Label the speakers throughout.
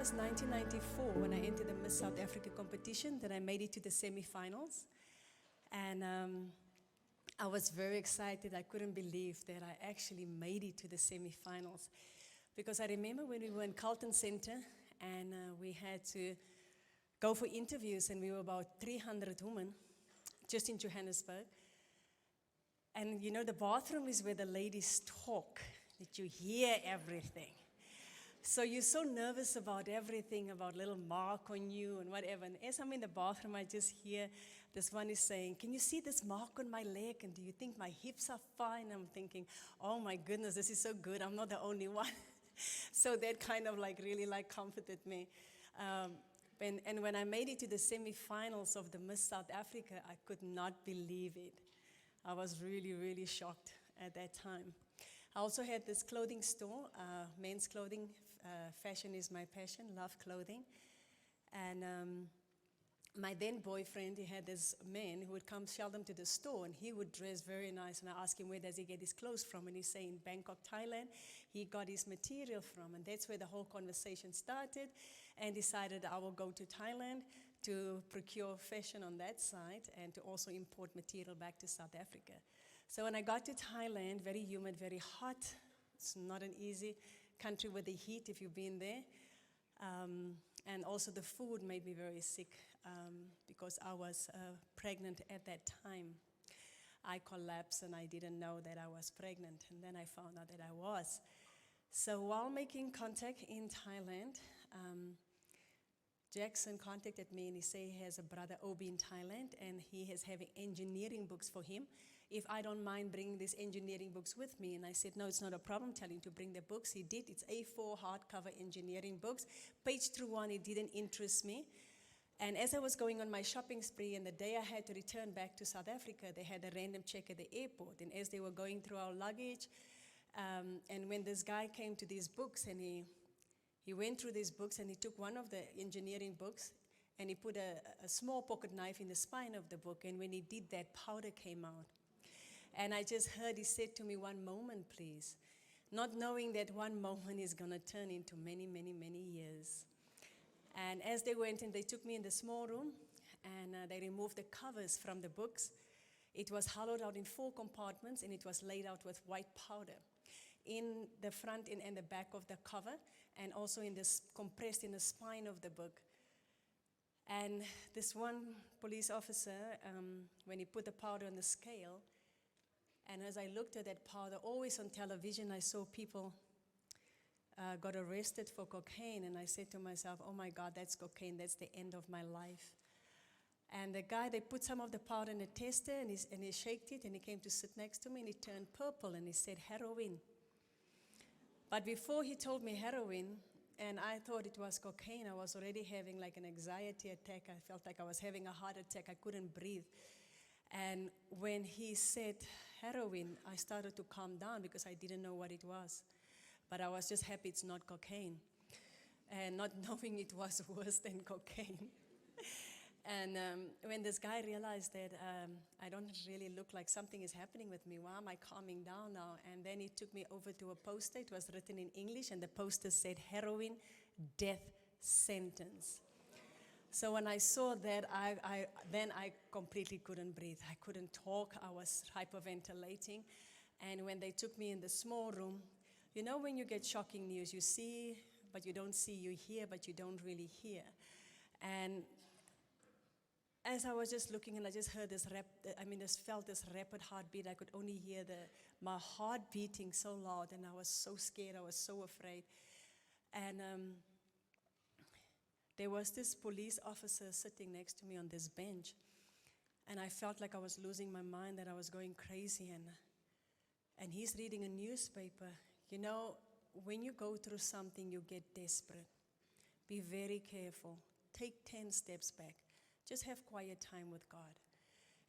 Speaker 1: was 1994 when I entered the Miss South Africa competition, that I made it to the semi-finals. And I was very excited. I couldn't believe that I actually made it to the semi-finals. Because I remember when we were in Carlton Center and we had to go for interviews, and we were about 300 women just in Johannesburg. And you know, the bathroom is where the ladies talk, that you hear everything. So you're so nervous about everything, about little mark on you and whatever. And as I'm in the bathroom, I just hear this one is saying, "Can you see this mark on my leg? And do you think my hips are fine?" I'm thinking, oh my goodness, this is so good. I'm not the only one. So that kind of really comforted me. And when I made it to the semifinals of the Miss South Africa, I could not believe it. I was really, really shocked at that time. I also had this clothing store, men's clothing. Fashion is my passion, love clothing. And my then boyfriend, he had this man who would come seldom to the store, and he would dress very nice. And I asked him, where does he get his clothes from? And he said, in Bangkok, Thailand, he got his material from. And that's where the whole conversation started, and decided I will go to Thailand to procure fashion on that side and to also import material back to South Africa. So when I got to Thailand, very humid, very hot. It's not an easy country with the heat if you've been there. And also the food made me very sick because I was pregnant at that time. I collapsed and I didn't know that I was pregnant, and then I found out that I was. So while making contact in Thailand, Jackson contacted me and he said he has a brother, Obi, in Thailand, and he is having engineering books for him. If I don't mind bringing these engineering books with me. And I said, no, it's not a problem, tell him to bring the books. He did. It's A4 hardcover engineering books. Page through one, it didn't interest me. And as I was going on my shopping spree, and the day I had to return back to South Africa, they had a random check at the airport. And as they were going through our luggage, and when this guy came to these books, and he went through these books, and he took one of the engineering books, and he put a small pocket knife in the spine of the book. And when he did that, powder came out. And I just heard he said to me, "One moment, please," not knowing that one moment is going to turn into many, many, many years. And as they went in, they took me in the small room, and they removed the covers from the books. It was hollowed out in 4 compartments, and it was laid out with white powder in the front and the back of the cover, and also compressed in the spine of the book. And this one police officer, when he put the powder on the scale, and as I looked at that powder, always on television, I saw people got arrested for cocaine. And I said to myself, oh my God, that's cocaine. That's the end of my life. And the guy, they put some of the powder in a tester, and he shaked it, and he came to sit next to me, and he turned purple, and he said, heroin. But before he told me heroin, and I thought it was cocaine, I was already having like an anxiety attack. I felt like I was having a heart attack. I couldn't breathe. And when he said heroin, I started to calm down because I didn't know what it was. But I was just happy it's not cocaine. And not knowing it was worse than cocaine. And when this guy realized that I don't really look like something is happening with me, why am I calming down now? And then he took me over to a poster. It was written in English, and the poster said, heroin, death sentence. So when I saw that, then I completely couldn't breathe. I couldn't talk. I was hyperventilating. And when they took me in the small room, you know when you get shocking news, you see, but you don't see, you hear, but you don't really hear. And as I was just looking, and I just heard felt this rapid heartbeat. I could only hear my heart beating so loud, and I was so scared. I was so afraid. And there was this police officer sitting next to me on this bench, and I felt like I was losing my mind, that I was going crazy, and he's reading a newspaper. You know, when you go through something, you get desperate. Be very careful. Take 10 steps back. Just have quiet time with God,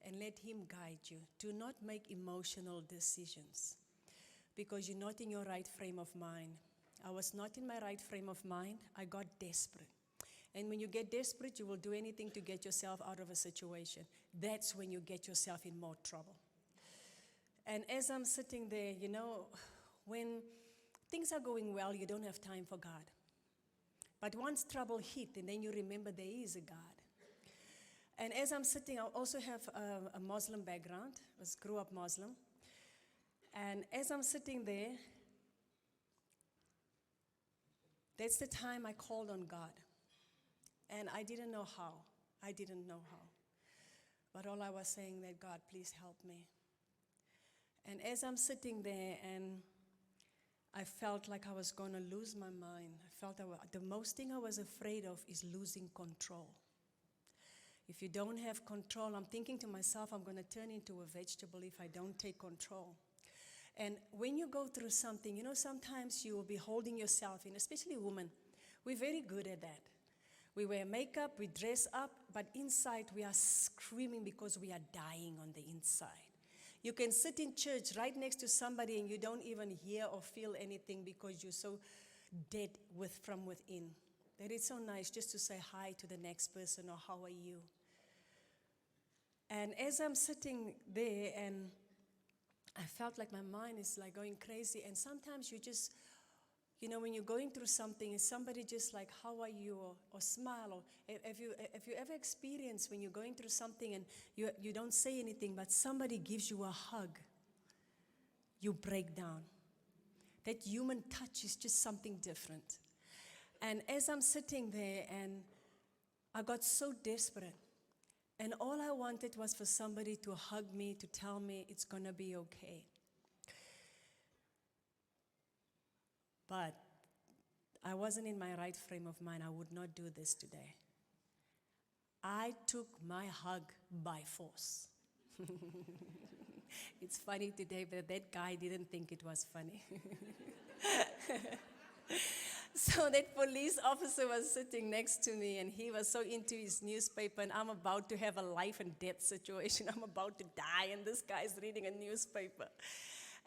Speaker 1: and let Him guide you. Do not make emotional decisions, because you're not in your right frame of mind. I was not in my right frame of mind. I got desperate. And when you get desperate, you will do anything to get yourself out of a situation. That's when you get yourself in more trouble. And as I'm sitting there, you know, when things are going well, you don't have time for God. But once trouble hit, and then you remember there is a God. And as I'm sitting, I also have a Muslim background. I grew up Muslim. And as I'm sitting there, that's the time I called on God. And I didn't know how. I didn't know how. But all I was saying that, God, please help me. And as I'm sitting there, and I felt like I was going to lose my mind. The most thing I was afraid of is losing control. If you don't have control, I'm thinking to myself, I'm going to turn into a vegetable if I don't take control. And when you go through something, sometimes you will be holding yourself in, especially women. We're very good at that. We wear makeup, we dress up, but inside we are screaming because we are dying on the inside. You can sit in church right next to somebody and you don't even hear or feel anything because you're so dead from within. That it's so nice just to say hi to the next person or how are you. And as I'm sitting there, and I felt like my mind is like going crazy. And sometimes you just, when you're going through something, and somebody just like, how are you, or smile, or if you ever experienced when you're going through something and you don't say anything, but somebody gives you a hug, you break down. That human touch is just something different. And as I'm sitting there, and I got so desperate, and all I wanted was for somebody to hug me, to tell me it's going to be okay. But I wasn't in my right frame of mind. I would not do this today. I took my hug by force. It's funny today, but that guy didn't think it was funny. So that police officer was sitting next to me, and he was so into his newspaper, and I'm about to have a life and death situation. I'm about to die, and this guy's reading a newspaper.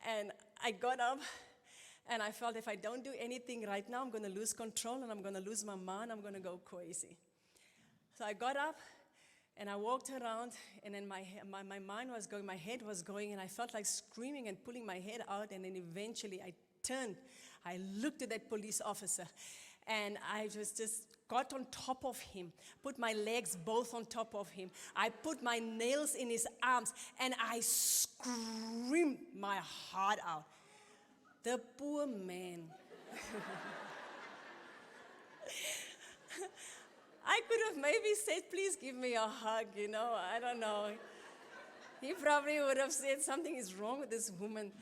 Speaker 1: And I got up, and I felt if I don't do anything right now, I'm going to lose control, and I'm going to lose my mind. I'm going to go crazy. So I got up, and I walked around, and then my mind was going, my head was going, and I felt like screaming and pulling my head out, and then eventually I turned. I looked at that police officer, and I just got on top of him, put my legs both on top of him. I put my nails in his arms, and I screamed my heart out. The poor man. I could have maybe said, please give me a hug, I don't know. He probably would have said something is wrong with this woman.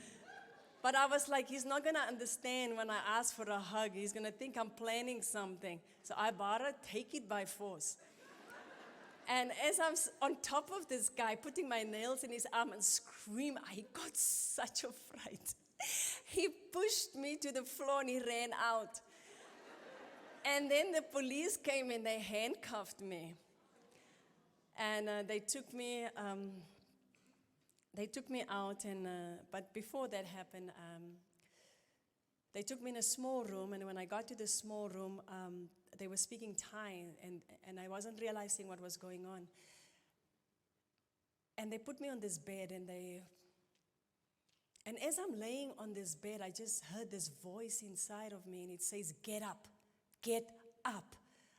Speaker 1: But I was like, he's not going to understand when I ask for a hug. He's going to think I'm planning something. So I better take it by force. And as I'm on top of this guy, putting my nails in his arm and scream, I got such a fright. He pushed me to the floor and he ran out. And then the police came and they handcuffed me. And they took me out, and but before that happened, they took me in a small room, and when I got to the small room, they were speaking Thai, and I wasn't realizing what was going on. And they put me on this bed, and as I'm laying on this bed, I just heard this voice inside of me, and it says, get up, get up.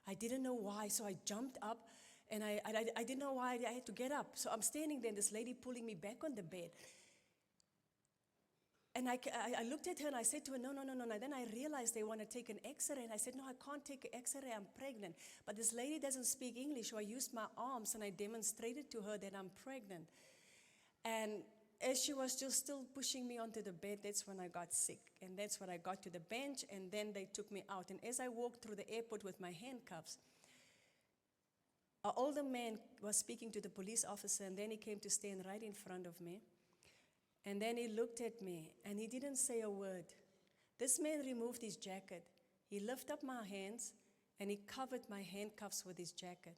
Speaker 1: I didn't know why, so I jumped up. And I didn't know why I had to get up. So I'm standing there, and this lady pulling me back on the bed. And I looked at her, and I said to her, no. Then I realized they want to take an x-ray. And I said, no, I can't take an x-ray. I'm pregnant. But this lady doesn't speak English, so I used my arms, and I demonstrated to her that I'm pregnant. And as she was just still pushing me onto the bed, that's when I got sick. And that's when I got to the bench, and then they took me out. And as I walked through the airport with my handcuffs, an older man was speaking to the police officer, and then he came to stand right in front of me. And then he looked at me, and he didn't say a word. This man removed his jacket. He lifted up my hands, and he covered my handcuffs with his jacket.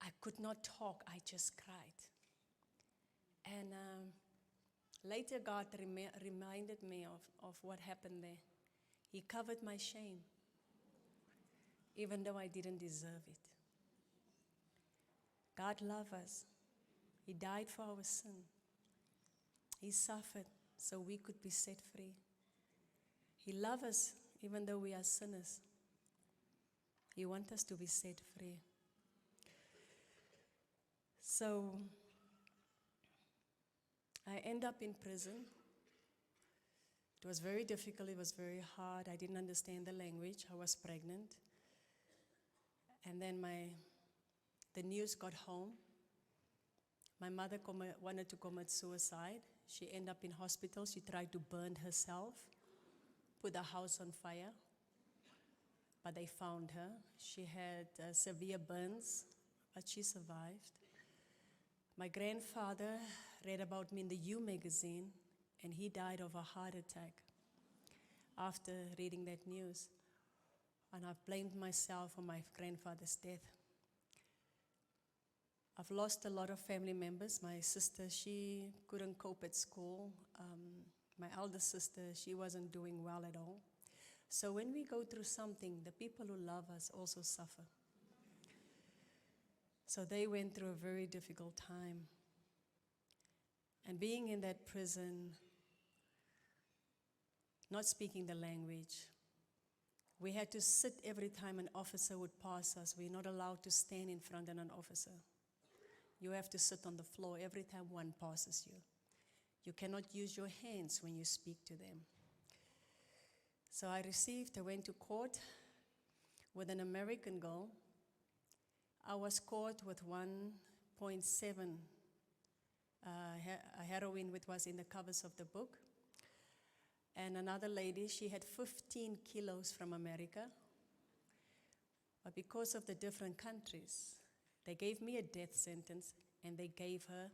Speaker 1: I could not talk. I just cried. And later, God reminded me of what happened there. He covered my shame, even though I didn't deserve it. God loves us. He died for our sin. He suffered so we could be set free. He loves us even though we are sinners. He wants us to be set free. So I end up in prison. It was very difficult, it was very hard. I didn't understand the language. I was pregnant. And then the news got home. My mother wanted to commit suicide. She ended up in hospital. She tried to burn herself, put the house on fire. But they found her. She had severe burns, but she survived. My grandfather read about me in the You magazine, and he died of a heart attack after reading that news. And I've blamed myself for my grandfather's death. I've lost a lot of family members. My sister, she couldn't cope at school. My elder sister, she wasn't doing well at all. So when we go through something, the people who love us also suffer. So they went through a very difficult time. And being in that prison, not speaking the language, we had to sit every time an officer would pass us. We're not allowed to stand in front of an officer. You have to sit on the floor every time one passes you. You cannot use your hands when you speak to them. So I went to court with an American girl. I was caught with 1.7 heroin, which was in the covers of the book. And another lady, she had 15 kilos from America. But because of the different countries, they gave me a death sentence, and they gave her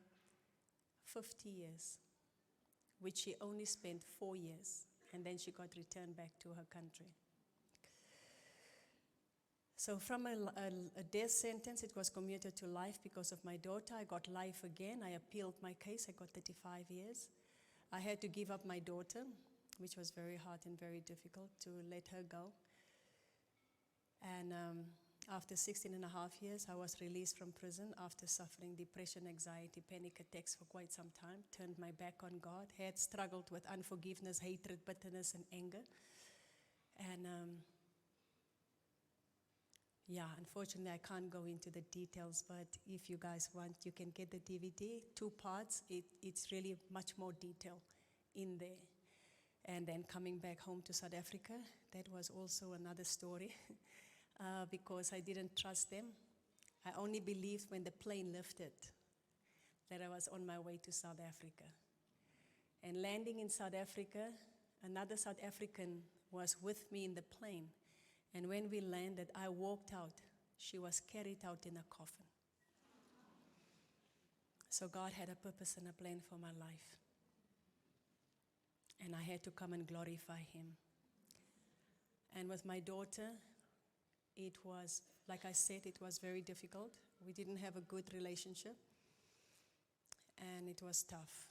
Speaker 1: 50 years, which she only spent 4 years, and then she got returned back to her country. So from a death sentence, it was commuted to life because of my daughter. I got life again. I appealed my case. I got 35 years. I had to give up my daughter, which was very hard and very difficult to let her go. And after 16 and a half years, I was released from prison after suffering depression, anxiety, panic attacks for quite some time. Turned my back on God, had struggled with unforgiveness, hatred, bitterness, and anger. And unfortunately, I can't go into the details, but if you guys want, you can get the DVD, 2 parts. It's really much more detail in there. And then coming back home to South Africa, that was also another story because I didn't trust them. I only believed when the plane lifted that I was on my way to South Africa. And landing in South Africa, another South African was with me in the plane. And when we landed, I walked out. She was carried out in a coffin. So God had a purpose and a plan for my life. And I had to come and glorify Him. And with my daughter, it was, like I said, it was very difficult. We didn't have a good relationship. And it was tough.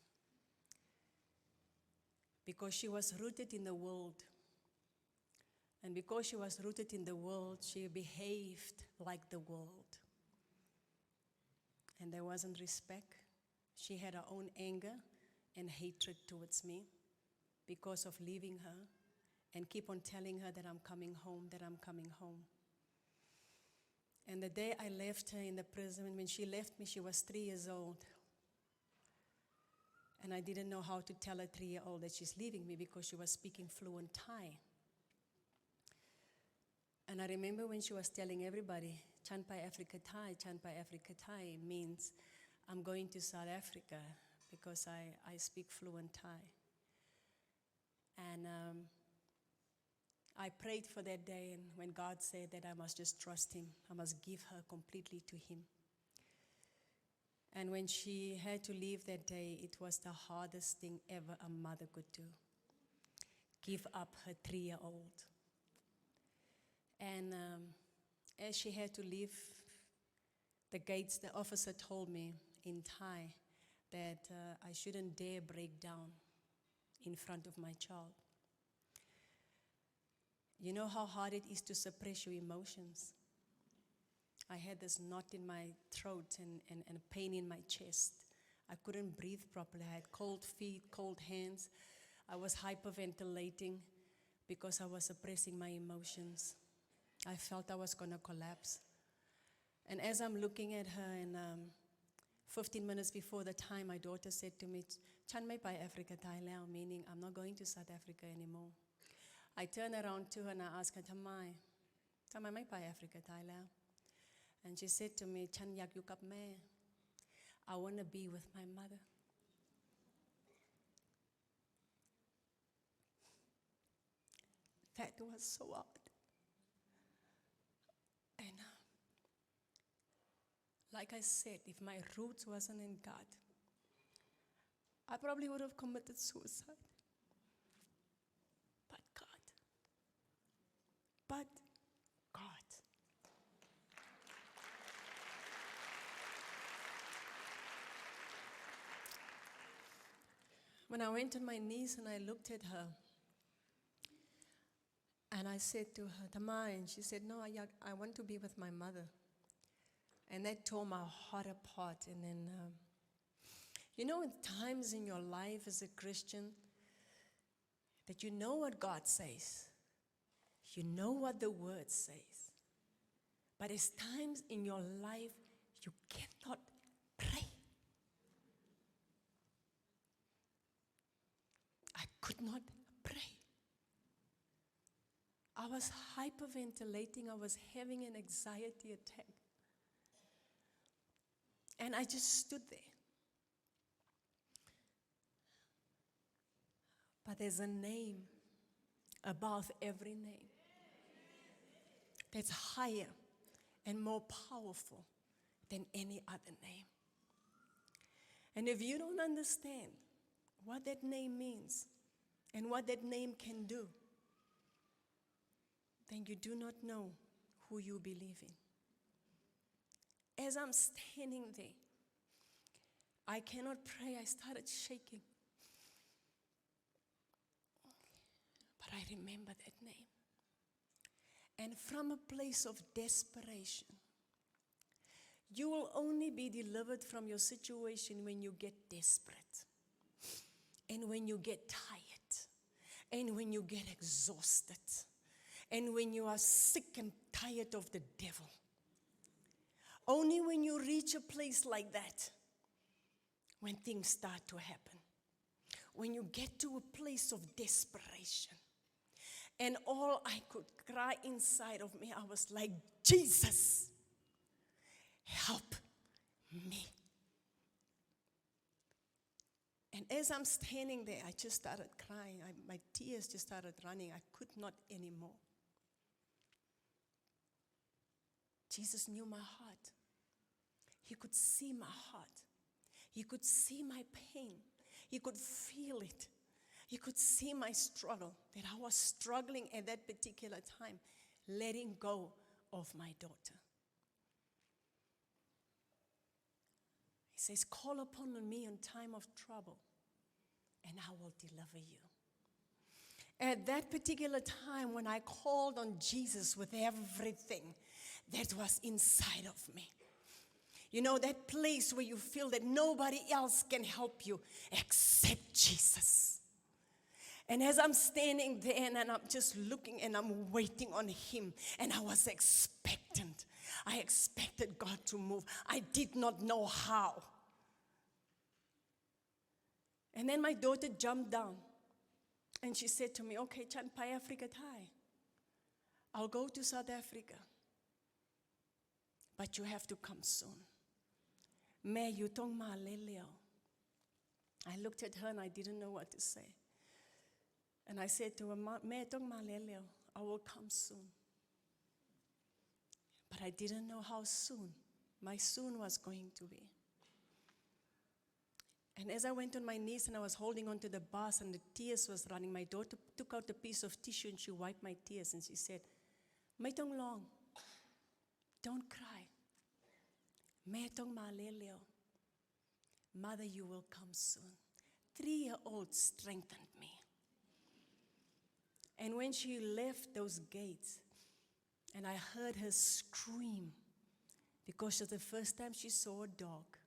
Speaker 1: Because she was rooted in the world. And because she was rooted in the world, she behaved like the world. And there wasn't respect. She had her own anger and hatred towards me because of leaving her and keep on telling her that I'm coming home, that I'm coming home. And the day I left her in the prison, when she left me, she was 3 years old. And I didn't know how to tell a 3-year-old that she's leaving me because she was speaking fluent Thai. And I remember when she was telling everybody, Chanpai Africa Thai, Chanpai Africa Thai means I'm going to South Africa because I speak fluent Thai. And I prayed for that day, and when God said that I must just trust Him, I must give her completely to Him. And when she had to leave that day, it was the hardest thing ever a mother could do. Give up her 3-year-old. And as she had to leave the gates, the officer told me in Thai that I shouldn't dare break down in front of my child. You know how hard it is to suppress your emotions? I had this knot in my throat and a pain in my chest. I couldn't breathe properly. I had cold feet, cold hands. I was hyperventilating. because I was suppressing my emotions. I felt I was going to collapse. And as I'm looking at her, and 15 minutes before the time, my daughter said to me, "Chan mai pai Africa Thailand," meaning I'm not going to South Africa anymore. I turned around to her and I asked her, "Tamai mai pai Africa Thailand?" And she said to me, "Chan yak yu kap me. I want to be with my mother." That was so odd. And like I said, if my roots wasn't in God, I probably would have committed suicide. But God. But God. When I went on my knees and I looked at her, and I said to her, "Tamai," and she said, "No, I want to be with my mother." And that tore my heart apart. And then, in times in your life as a Christian that you know what God says, you know what the Word says, but there's times in your life you cannot pray. I could not pray. I was hyperventilating. I was having an anxiety attack. And I just stood there. But there's a name above every name that's higher and more powerful than any other name. And if you don't understand what that name means and what that name can do, then you do not know who you believe in. As I'm standing there, I cannot pray. I started shaking. But I remember that name. And from a place of desperation, you will only be delivered from your situation when you get desperate, and when you get tired, and when you get exhausted, and when you are sick and tired of the devil. Only when you reach a place like that, when things start to happen, when you get to a place of desperation, and all I could cry inside of me, I was like, "Jesus, help me." And as I'm standing there, I just started crying. My tears just started running. I could not anymore. Jesus knew my heart. He could see my heart. He could see my pain. He could feel it. He could see my struggle, that I was struggling at that particular time, letting go of my daughter. He says, "Call upon me in time of trouble, and I will deliver you." At that particular time, when I called on Jesus with everything that was inside of me, that place where you feel that nobody else can help you except Jesus. And as I'm standing there and I'm just looking and I'm waiting on Him, and I was expectant. I expected God to move. I did not know how. And then my daughter jumped down and she said to me, "Okay, Chan pai Africa Thai. I'll go to South Africa, but you have to come soon. Me you tong ma le leo." I looked at her and I didn't know what to say. And I said to her, "Me tong ma le leo, I will come soon." But I didn't know how soon my soon was going to be. And as I went on my knees and I was holding onto the bars and the tears was running, my daughter took out a piece of tissue and she wiped my tears and she said, "Mai tong long, don't cry. Me tong ma le leo. Mother, you will come soon." 3-year-old strengthened me. And when she left those gates, and I heard her scream, because it was the first time she saw a dog.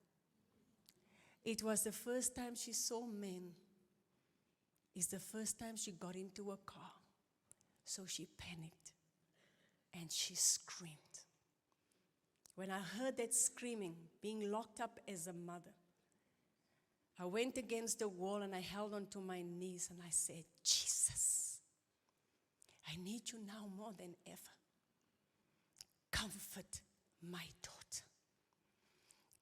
Speaker 1: It was the first time she saw men. It's the first time she got into a car. So she panicked and she screamed. When I heard that screaming, being locked up as a mother, I went against the wall and I held onto my knees and I said, Jesus, I need you now more than ever. Comfort my daughter.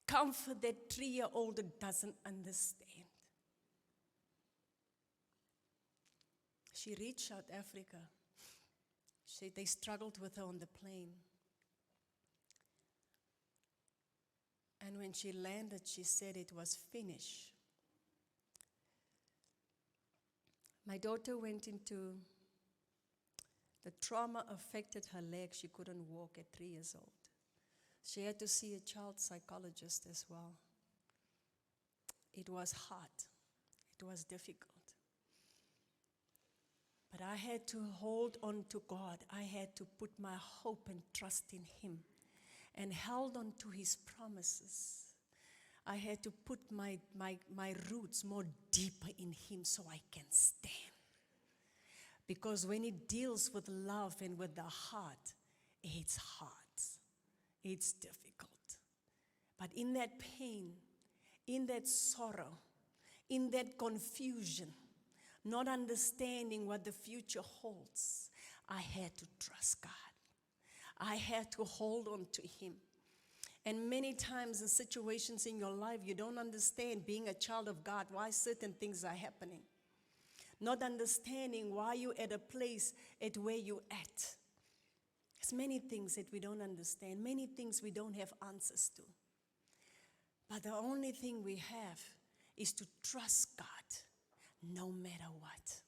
Speaker 1: Comfort that 3-year-old that doesn't understand. She reached South Africa. They struggled with her on the plane. And when she landed, she said it was finished. My daughter went into, the trauma affected her leg. She couldn't walk at 3 years old. She had to see a child psychologist as well. It was hard. It was difficult. But I had to hold on to God. I had to put my hope and trust in Him and held on to His promises. I had to put my roots more deeper in Him so I can stand. Because when it deals with love and with the heart, it's hard. It's difficult. But in that pain, in that sorrow, in that confusion, not understanding what the future holds, I had to trust God. I had to hold on to Him. And many times in situations in your life, you don't understand, being a child of God, why certain things are happening. Not understanding why you're at a place at where you're at. There's many things that we don't understand, many things we don't have answers to. But the only thing we have is to trust God no matter what.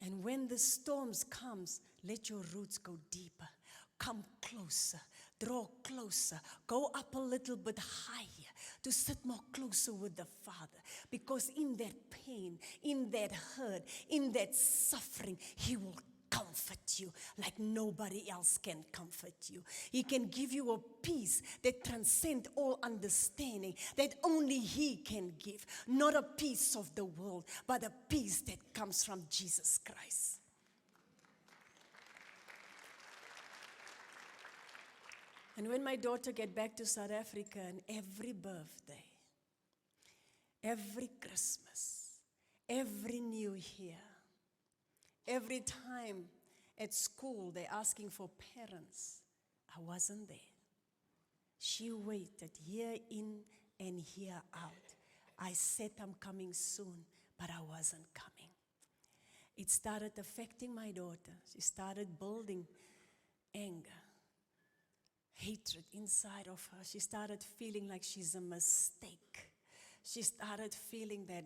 Speaker 1: And when the storms comes, let your roots go deeper. Come closer, draw closer, go up a little bit higher to sit more closer with the Father. Because in that pain, in that hurt, in that suffering, He will comfort you like nobody else can comfort you. He can give you a peace that transcends all understanding, that only He can give. Not a peace of the world, but a peace that comes from Jesus Christ. And when my daughter get back to South Africa, and every birthday, every Christmas, every New Year, every time at school they're asking for parents, I wasn't there. She waited year in and year out. I said I'm coming soon, but I wasn't coming. It started affecting my daughter. She started building anger, hatred inside of her. She started feeling like she's a mistake. She started feeling that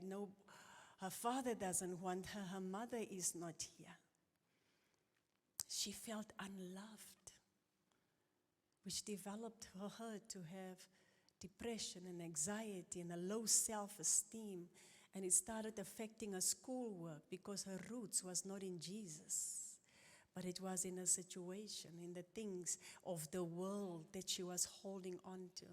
Speaker 1: her father doesn't want her. Her mother is not here. She felt unloved, which developed for her to have depression and anxiety and a low self-esteem. And it started affecting her schoolwork because her roots was not in Jesus. But it was in a situation, in the things of the world that she was holding on to.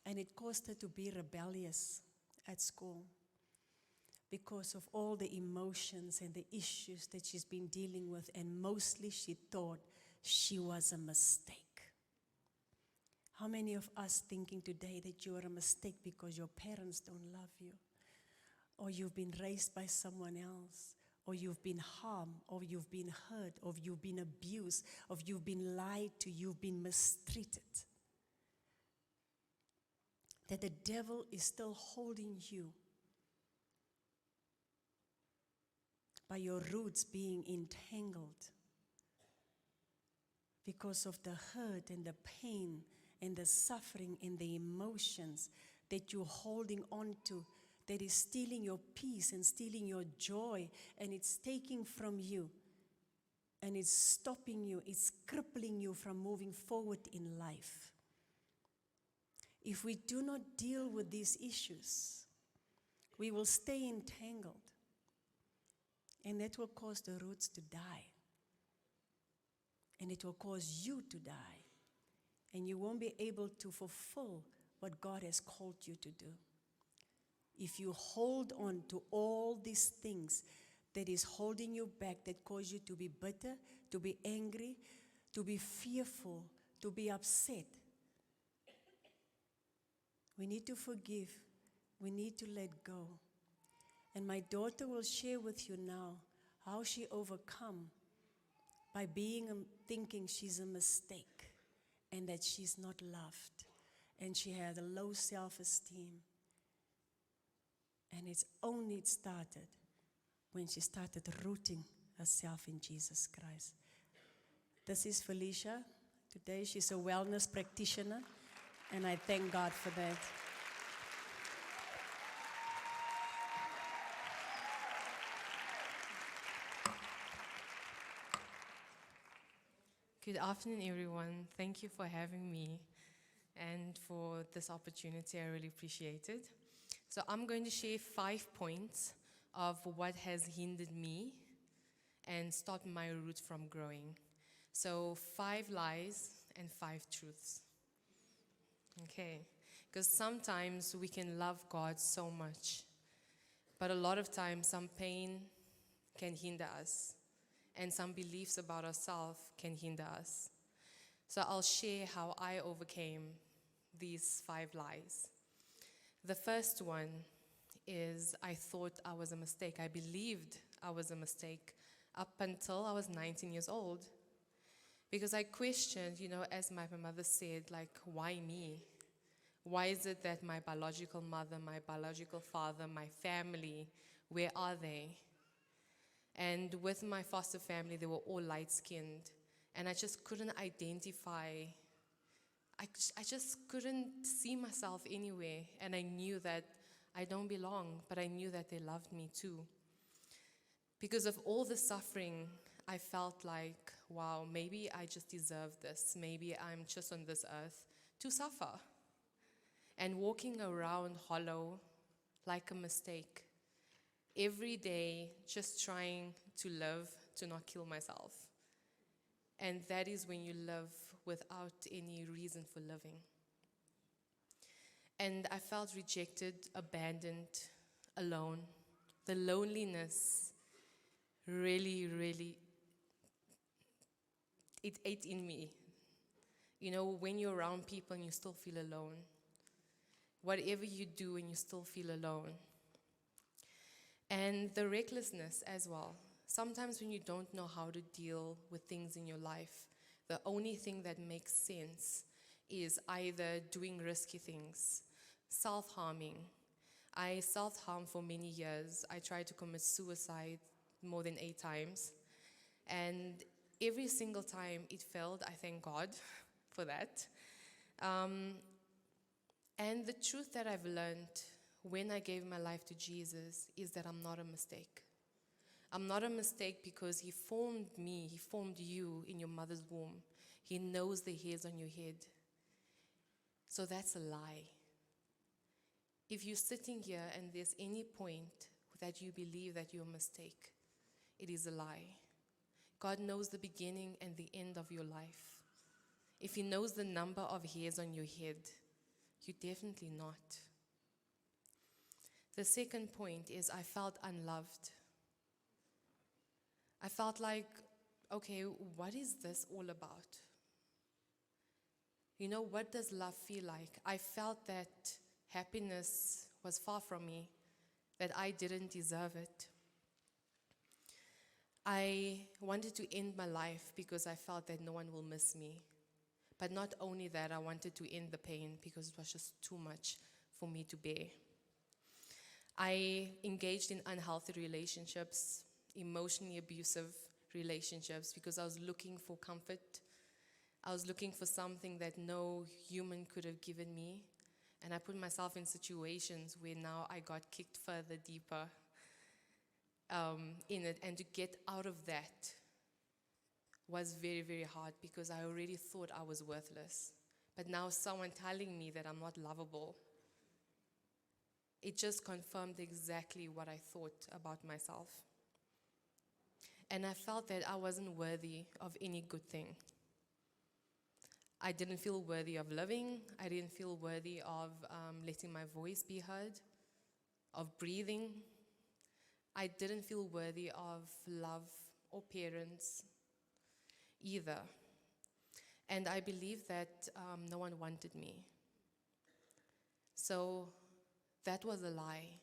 Speaker 1: And it caused her to be rebellious at school because of all the emotions and the issues that she's been dealing with. And mostly she thought she was a mistake. How many of us thinking today that you are a mistake because your parents don't love you? Or you've been raised by someone else, or you've been harmed, or you've been hurt, or you've been abused, or you've been lied to, you've been mistreated. That the devil is still holding you by your roots being entangled because of the hurt and the pain and the suffering and the emotions that you're holding on to, that is stealing your peace and stealing your joy, and it's taking from you, and it's stopping you, it's crippling you from moving forward in life. If we do not deal with these issues, we will stay entangled, and that will cause the roots to die, and it will cause you to die, and you won't be able to fulfill what God has called you to do. If you hold on to all these things that is holding you back, that cause you to be bitter, to be angry, to be fearful, to be upset, we need to forgive. We need to let go. And my daughter will share with you now how she overcome by thinking she's a mistake and that she's not loved. And she had a low self-esteem. And it started when she started rooting herself in Jesus Christ. This is Felicia. Today she's a wellness practitioner, and I thank God for that.
Speaker 2: Good afternoon, everyone. Thank you for having me and for this opportunity. I really appreciate it. So I'm going to share 5 points of what has hindered me and stopped my roots from growing. So 5 lies and 5 truths. Okay, because sometimes we can love God so much, but a lot of times some pain can hinder us, and some beliefs about ourselves can hinder us. So I'll share how I overcame these 5 lies. The first one is I thought I was a mistake. I believed I was a mistake up until I was 19 years old. Because I questioned, as my mother said, like, why me? Why is it that my biological mother, my biological father, my family, where are they? And with my foster family, they were all light-skinned. And I just couldn't identify. I just couldn't see myself anywhere. And I knew that I don't belong, but I knew that they loved me too. Because of all the suffering, I felt like, wow, maybe I just deserve this. Maybe I'm just on this earth to suffer. And walking around hollow like a mistake. Every day, just trying to live, to not kill myself. And that is when you live without any reason for living. And I felt rejected, abandoned, alone. The loneliness really, it ate in me. When you're around people and you still feel alone. Whatever you do and you still feel alone. And the recklessness as well. Sometimes when you don't know how to deal with things in your life, the only thing that makes sense is either doing risky things, self-harming. I self-harmed for many years. I tried to commit suicide more than 8 times. And every single time it failed, I thank God for that. And the truth that I've learned when I gave my life to Jesus is that I'm not a mistake. I'm not a mistake because He formed me, He formed you in your mother's womb. He knows the hairs on your head. So that's a lie. If you're sitting here and there's any point that you believe that you're a mistake, it is a lie. God knows the beginning and the end of your life. If He knows the number of hairs on your head, you're definitely not. The second point is I felt unloved. I felt like, okay, what is this all about? What does love feel like? I felt that happiness was far from me, that I didn't deserve it. I wanted to end my life because I felt that no one will miss me. But not only that, I wanted to end the pain because it was just too much for me to bear. I engaged in unhealthy relationships, emotionally abusive relationships, because I was looking for comfort. I was looking for something that no human could have given me. And I put myself in situations where now I got kicked further deeper in it. And to get out of that was very, very hard because I already thought I was worthless. But now someone telling me that I'm not lovable, it just confirmed exactly what I thought about myself. And I felt that I wasn't worthy of any good thing. I didn't feel worthy of living. I didn't feel worthy of letting my voice be heard. of breathing. I didn't feel worthy of love or parents either. And I believe that no one wanted me. So that was a lie.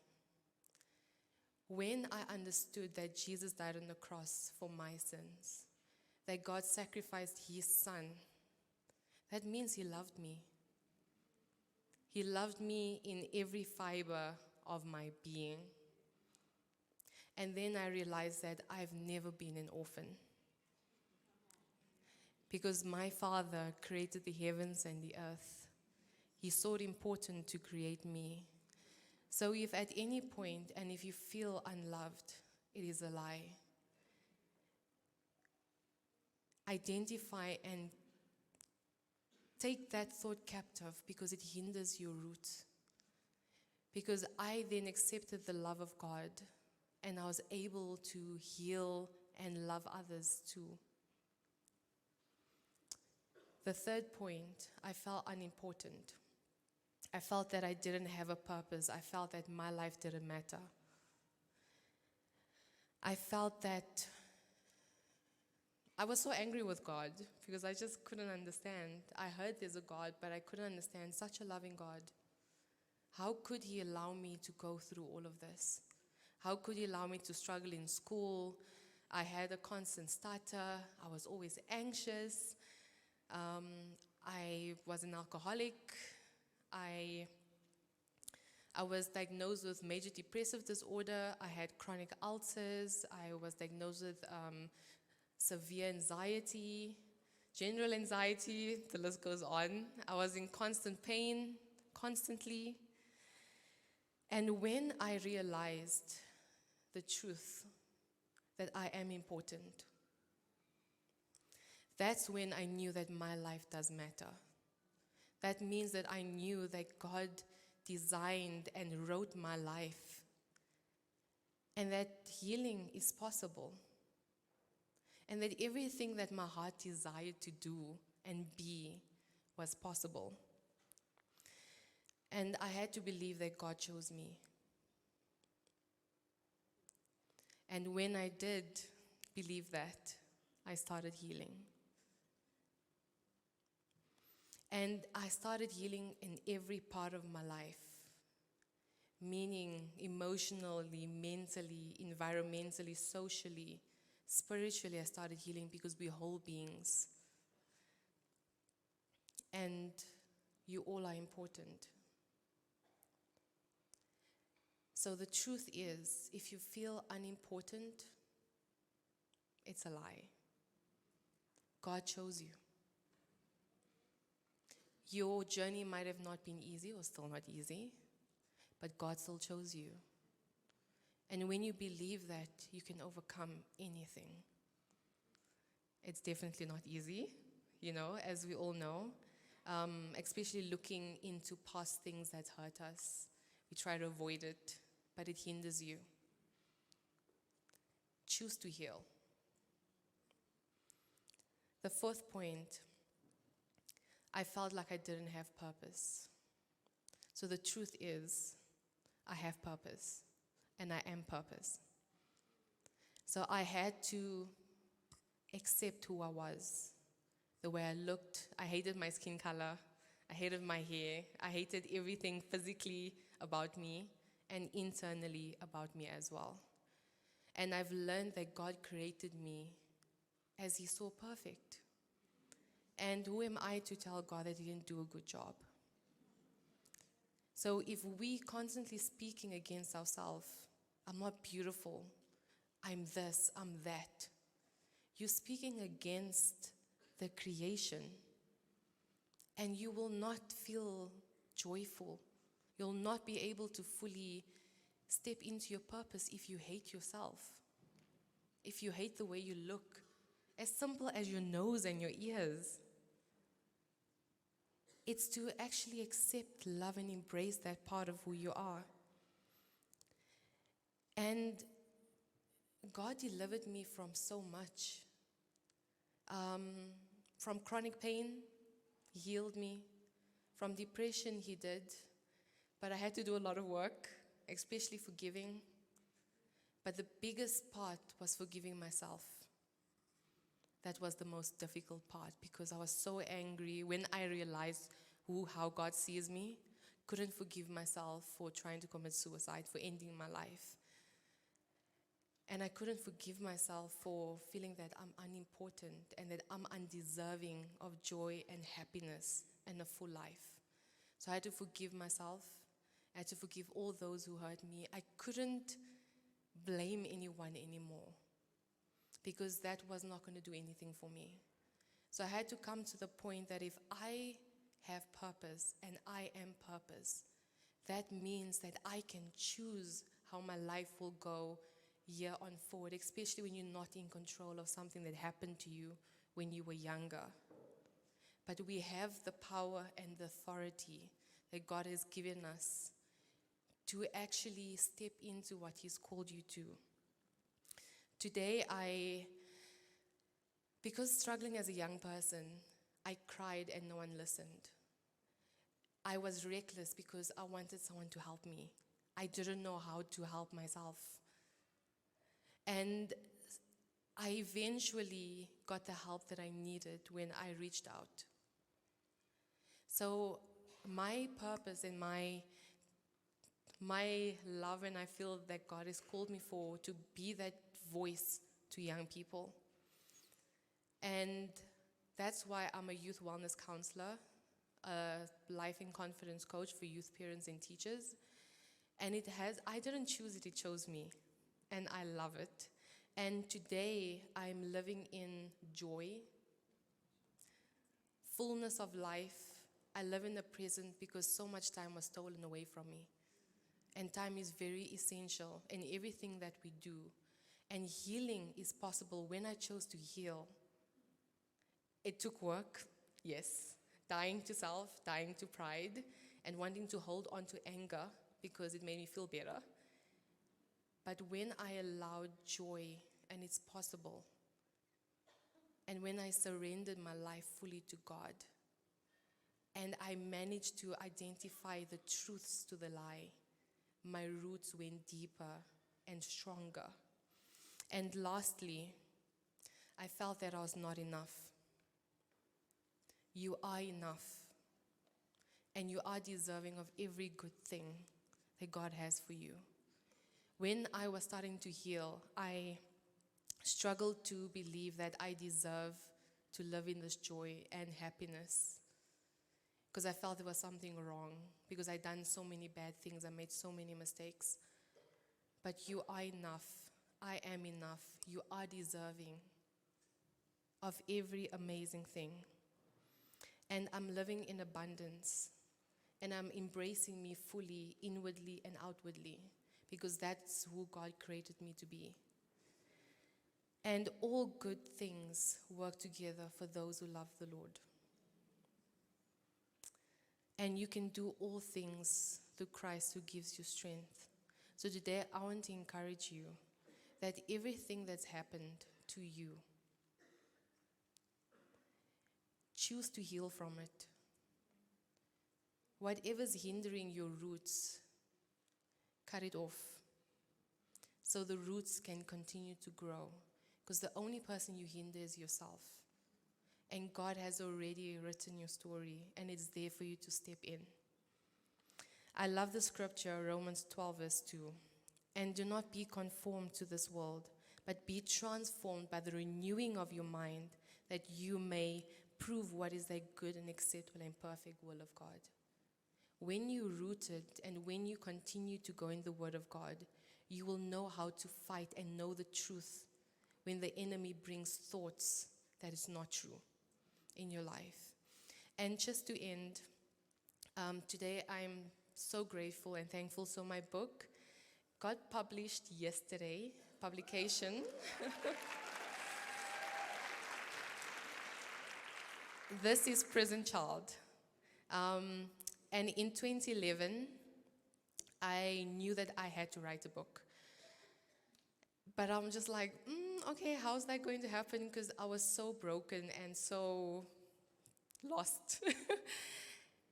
Speaker 2: When I understood that Jesus died on the cross for my sins, that God sacrificed his son, that means he loved me. He loved me in every fiber of my being. And then I realized that I've never been an orphan. Because my Father created the heavens and the earth. He saw it important to create me. So if at any point, and if you feel unloved, it is a lie. Identify and take that thought captive, because it hinders your roots. Because I then accepted the love of God, and I was able to heal and love others too. The third point, I felt unimportant. I felt that I didn't have a purpose. I felt that my life didn't matter. I felt that I was so angry with God because I just couldn't understand. I heard there's a God, but I couldn't understand. Such a loving God. How could he allow me to go through all of this? How could he allow me to struggle in school? I had a constant stutter. I was always anxious. I was an alcoholic. I was diagnosed with major depressive disorder. I had chronic ulcers. I was diagnosed with severe anxiety, general anxiety, the list goes on. I was in constant pain, constantly. And when I realized the truth that I am important, that's when I knew that my life does matter. That means that I knew that God designed and wrote my life, and that healing is possible, and that everything that my heart desired to do and be was possible. And I had to believe that God chose me. And when I did believe that, I started healing. And I started healing in every part of my life, meaning emotionally, mentally, environmentally, socially, spiritually. I started healing because we're whole beings. And you all are important. So the truth is, if you feel unimportant, it's a lie. God chose you. Your journey might have not been easy, or still not easy, but God still chose you. And when you believe that, you can overcome anything. It's definitely not easy, as we all know, especially looking into past things that hurt us. We try to avoid it, but it hinders you. Choose to heal. The fourth point, I felt like I didn't have purpose. So the truth is, I have purpose, and I am purpose. So I had to accept who I was, the way I looked. I hated my skin color. I hated my hair. I hated everything physically about me and internally about me as well. And I've learned that God created me as he saw perfect. And who am I to tell God that he didn't do a good job? So if we constantly speaking against ourselves, I'm not beautiful, I'm this, I'm that, you're speaking against the creation, and you will not feel joyful. You'll not be able to fully step into your purpose if you hate yourself, if you hate the way you look, as simple as your nose and your ears. It's to actually accept, love, and embrace that part of who you are. And God delivered me from so much. From chronic pain, he healed me. From depression, he did. But I had to do a lot of work, especially forgiving. But the biggest part was forgiving myself. That was the most difficult part because I was so angry when I realized how God sees me. Couldn't forgive myself for trying to commit suicide, for ending my life. And I couldn't forgive myself for feeling that I'm unimportant and that I'm undeserving of joy and happiness and a full life. So I had to forgive myself. I had to forgive all those who hurt me. I couldn't blame anyone anymore because that was not going to do anything for me. So I had to come to the point that if I have purpose and I am purpose, that means that I can choose how my life will go year on forward, especially when you're not in control of something that happened to you when you were younger. But we have the power and the authority that God has given us to actually step into what He's called you to. Today, because struggling as a young person, I cried and no one listened. I was reckless because I wanted someone to help me. I didn't know how to help myself. And I eventually got the help that I needed when I reached out. So my purpose and my love, and I feel that God has called me for, to be that voice to young people. And that's why I'm a youth wellness counselor, a life and confidence coach for youth parents and teachers. And I didn't choose it, it chose me. And I love it. And today I'm living in joy, fullness of life. I live in the present because so much time was stolen away from me. And time is very essential in everything that we do. And healing is possible when I chose to heal. It took work, yes. Dying to self, dying to pride, and wanting to hold on to anger because it made me feel better. But when I allowed joy, and it's possible, and when I surrendered my life fully to God, and I managed to identify the truths to the lie, my roots went deeper and stronger. And lastly, I felt that I was not enough. You are enough, and you are deserving of every good thing that God has for you. When I was starting to heal, I struggled to believe that I deserve to live in this joy and happiness because I felt there was something wrong because I'd done so many bad things, I made so many mistakes. But you are enough. I am enough. You are deserving of every amazing thing. And I'm living in abundance, and I'm embracing me fully, inwardly and outwardly, because that's who God created me to be. And all good things work together for those who love the Lord. And you can do all things through Christ who gives you strength. So today I want to encourage you that everything that's happened to you, choose to heal from it. Whatever's hindering your roots, cut it off so the roots can continue to grow. Because the only person you hinder is yourself. And God has already written your story, and it's there for you to step in. I love the scripture, Romans 12, verse 2. And do not be conformed to this world, but be transformed by the renewing of your mind, that you may prove what is the good and acceptable and perfect will of God. When you're rooted and when you continue to go in the Word of God, you will know how to fight and know the truth when the enemy brings thoughts that is not true in your life. And just to end, today I'm so grateful and thankful. So my book got published yesterday, publication. This is Prison Child. And in 2011, I knew that I had to write a book. But I'm just like, okay, how's that going to happen? Because I was so broken and so lost.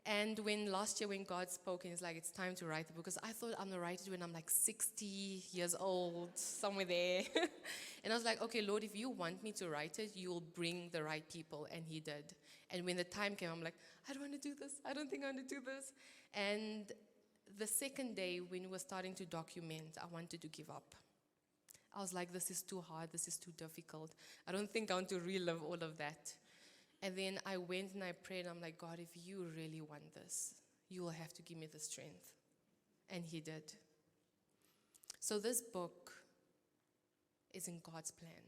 Speaker 2: And when last year when God spoke and it's like, it's time to write the book, because I thought I'm going to write it when I'm like 60 years old, somewhere there. And I was like, okay, Lord, if you want me to write it, you'll bring the right people. And he did. And when the time came, I'm like, I don't want to do this. I don't think I want to do this. And the second day when we were starting to document, I wanted to give up. I was like, this is too hard. This is too difficult. I don't think I want to relive all of that. And then I went and I prayed. I'm like, God, if you really want this, you will have to give me the strength. And he did. So this book is in God's plan.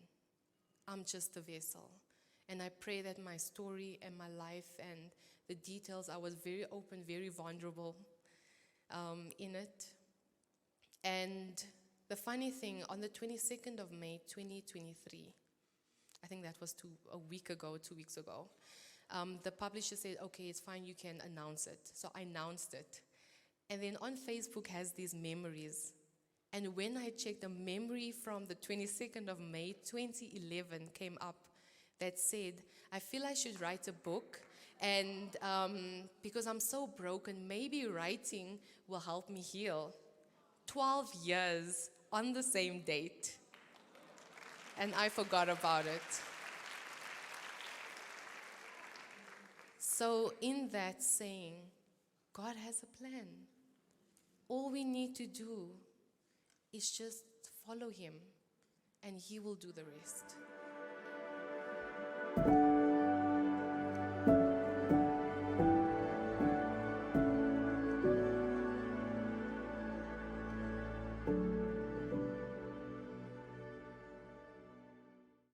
Speaker 2: I'm just the vessel. And I pray that my story and my life and the details, I was very open, very vulnerable in it. And the funny thing, on the 22nd of May, 2023, I think that was 2 weeks ago. The publisher said, okay, it's fine, you can announce it. So I announced it. And then on Facebook has these memories. And when I checked, the memory from the 22nd of May, 2011 came up that said, I feel I should write a book. And because I'm so broken, maybe writing will help me heal. 12 years on the same date. And I forgot about it. So in that saying, God has a plan. All we need to do is just follow him, and he will do the rest.